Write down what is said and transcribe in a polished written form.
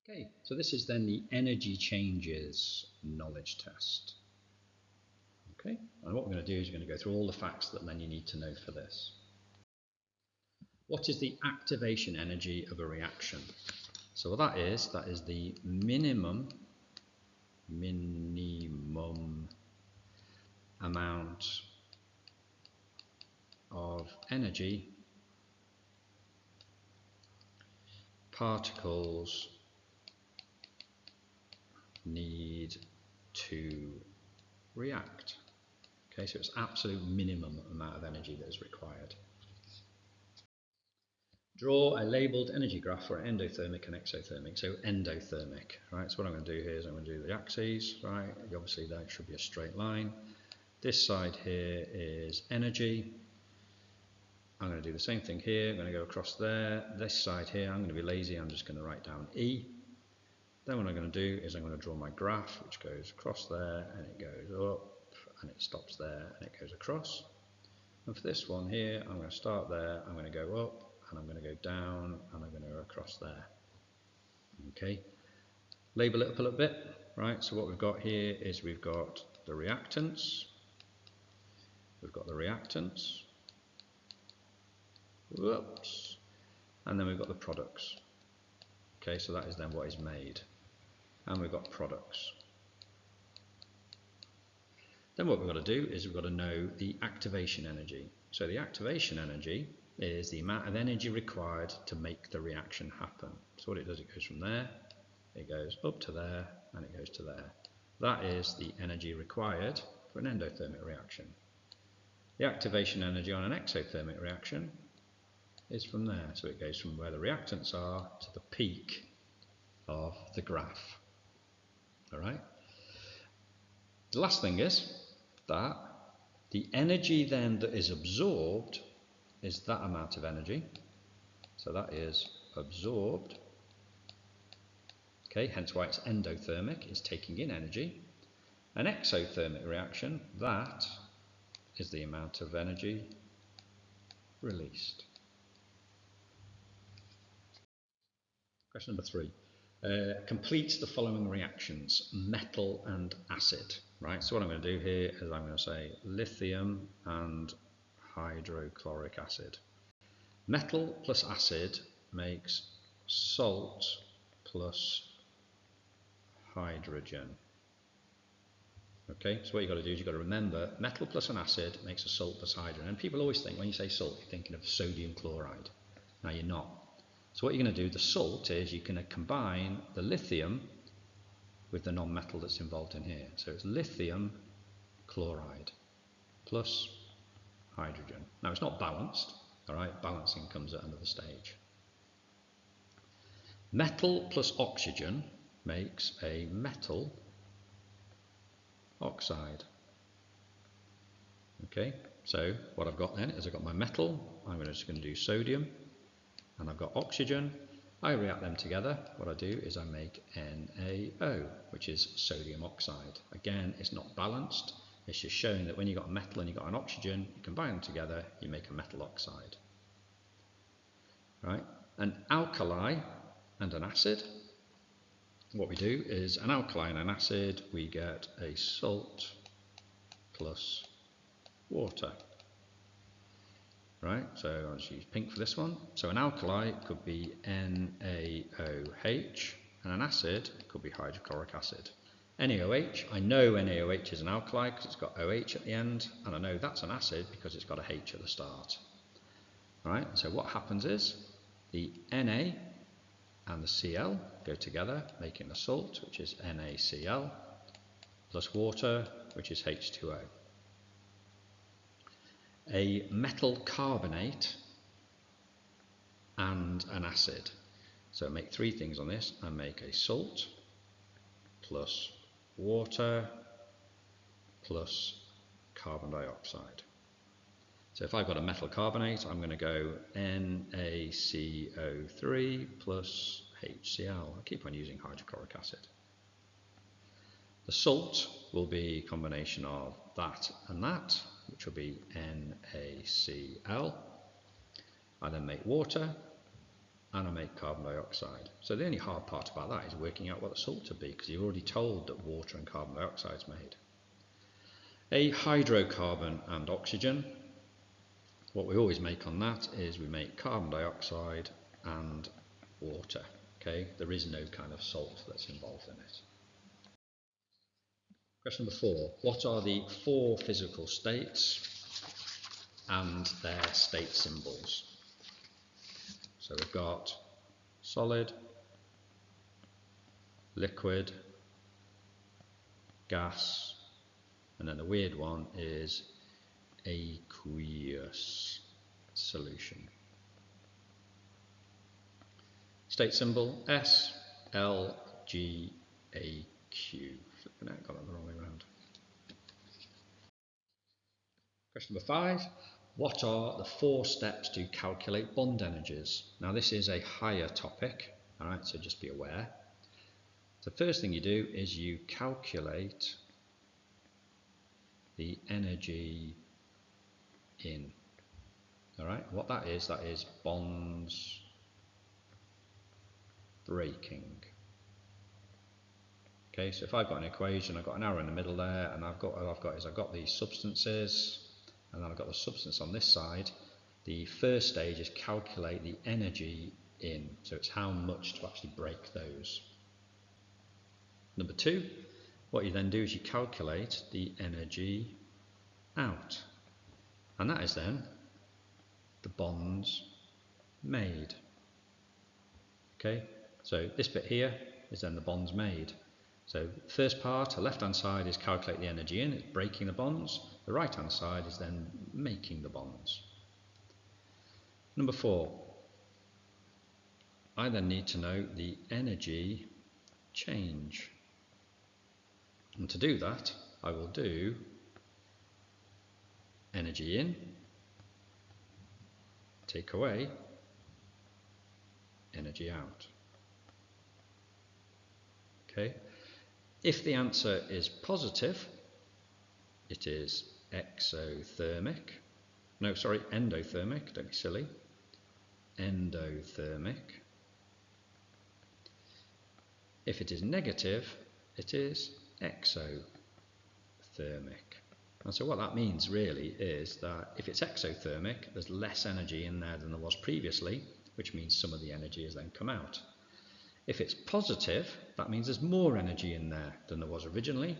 Okay, so this is then the energy changes knowledge test. Okay, and what we're going to do is we're going to go through all the facts that then you need to know for this. What is the activation energy of a reaction? So what that is the minimum amount of energy particles need to react. Okay, so it's absolute minimum amount of energy that is required. Draw a labelled energy graph for endothermic and exothermic. So endothermic, right? So what I'm going to do here is I'm going to do the axes, right? Obviously that should be a straight line. This side here is energy. I'm going to do the same thing here. I'm going to go across there. This side here, I'm going to be lazy. I'm just going to write down E. Then what I'm going to do is I'm going to draw my graph, which goes across there, and it goes up, and it stops there, and it goes across. And for this one here, I'm going to start there, I'm going to go up, and I'm going to go down, and I'm going to go across there. Okay, label it up a little bit, right? So what we've got here is we've got the reactants, whoops, and then we've got the products. Okay, so that is then what is made, and we've got products. Then what we've got to do is we've got to know the activation energy. So the activation energy is the amount of energy required to make the reaction happen. So what it does, it goes from there, it goes up to there, and it goes to there. That is the energy required for an endothermic reaction. The activation energy on an exothermic reaction is from there. So it goes from where the reactants are to the peak of the graph. All right. The last thing is that the energy then that is absorbed is that amount of energy. So that is absorbed. Okay, hence why it's endothermic, it's taking in energy. An exothermic reaction, that is the amount of energy released. Question number 3. Complete the following reactions, metal and acid. Right, so what I'm going to do here is I'm going to say lithium and hydrochloric acid. Metal plus acid makes salt plus hydrogen. Okay, so what you've got to do is you've got to remember metal plus an acid makes a salt plus hydrogen. And people always think when you say salt, you're thinking of sodium chloride. Now you're not. So what you're going to do, the salt is you're going to combine the lithium with the non-metal that's involved in here. So it's lithium chloride plus hydrogen. Now it's not balanced, all right? Balancing comes at another stage. Metal plus oxygen makes a metal oxide. Okay, so what I've got then is I've got my metal, I'm just going to do sodium, and I've got oxygen. I react them together. What I do is I make NaO, which is sodium oxide. Again, it's not balanced. It's just showing that when you've got a metal and you've got an oxygen, you combine them together, you make a metal oxide. Right? An alkali and an acid. What we do is an alkali and an acid, we get a salt plus water. Right, so I'll just use pink for this one. So an alkali could be NaOH, and an acid could be hydrochloric acid. NaOH, I know NaOH is an alkali because it's got OH at the end, and I know that's an acid because it's got a H at the start. Right, so what happens is the Na and the Cl go together, making a salt, which is NaCl, plus water, which is H2O. A metal carbonate and an acid. So I make 3 things on this. I make a salt plus water plus carbon dioxide. So if I've got a metal carbonate, I'm going to go NaCO3 plus HCl. I keep on using hydrochloric acid. The salt will be a combination of that and that, which will be NaCl. I then make water. and I make carbon dioxide. So the only hard part about that is working out what the salt would be, because you're already told that water and carbon dioxide is made. A hydrocarbon and oxygen. What we always make on that is we make carbon dioxide and water. Okay, there is no kind of salt that's involved in it. Question number 4. What are the 4 physical states and their state symbols? So we've got solid, liquid, gas, and then the weird one is aqueous solution. State symbol S, L, G, A, Q. Flipping out, got it the wrong way around. Question number 5. What are the 4 steps to calculate bond energies? Now this is a higher topic, alright, so just be aware. The first thing you do is you calculate the energy in. Alright, what that is bonds breaking. Okay, so if I've got an equation, I've got an arrow in the middle there, and I've got these substances, and then I've got the substance on this side. The first stage is calculate the energy in, so it's how much to actually break those. Number 2, what you then do is you calculate the energy out, and that is then the bonds made. Okay, so this bit here is then the bonds made. So first part, the left hand side is calculate the energy in, it's breaking the bonds. The right hand side is then making the bonds. Number 4, I then need to know the energy change. And to do that, I will do energy in, take away energy out. Okay. If the answer is positive, it is endothermic. Don't be silly. Endothermic. If it is negative, it is exothermic. And so what that means really is that if it's exothermic, there's less energy in there than there was previously, which means some of the energy has then come out. If it's positive, that means there's more energy in there than there was originally,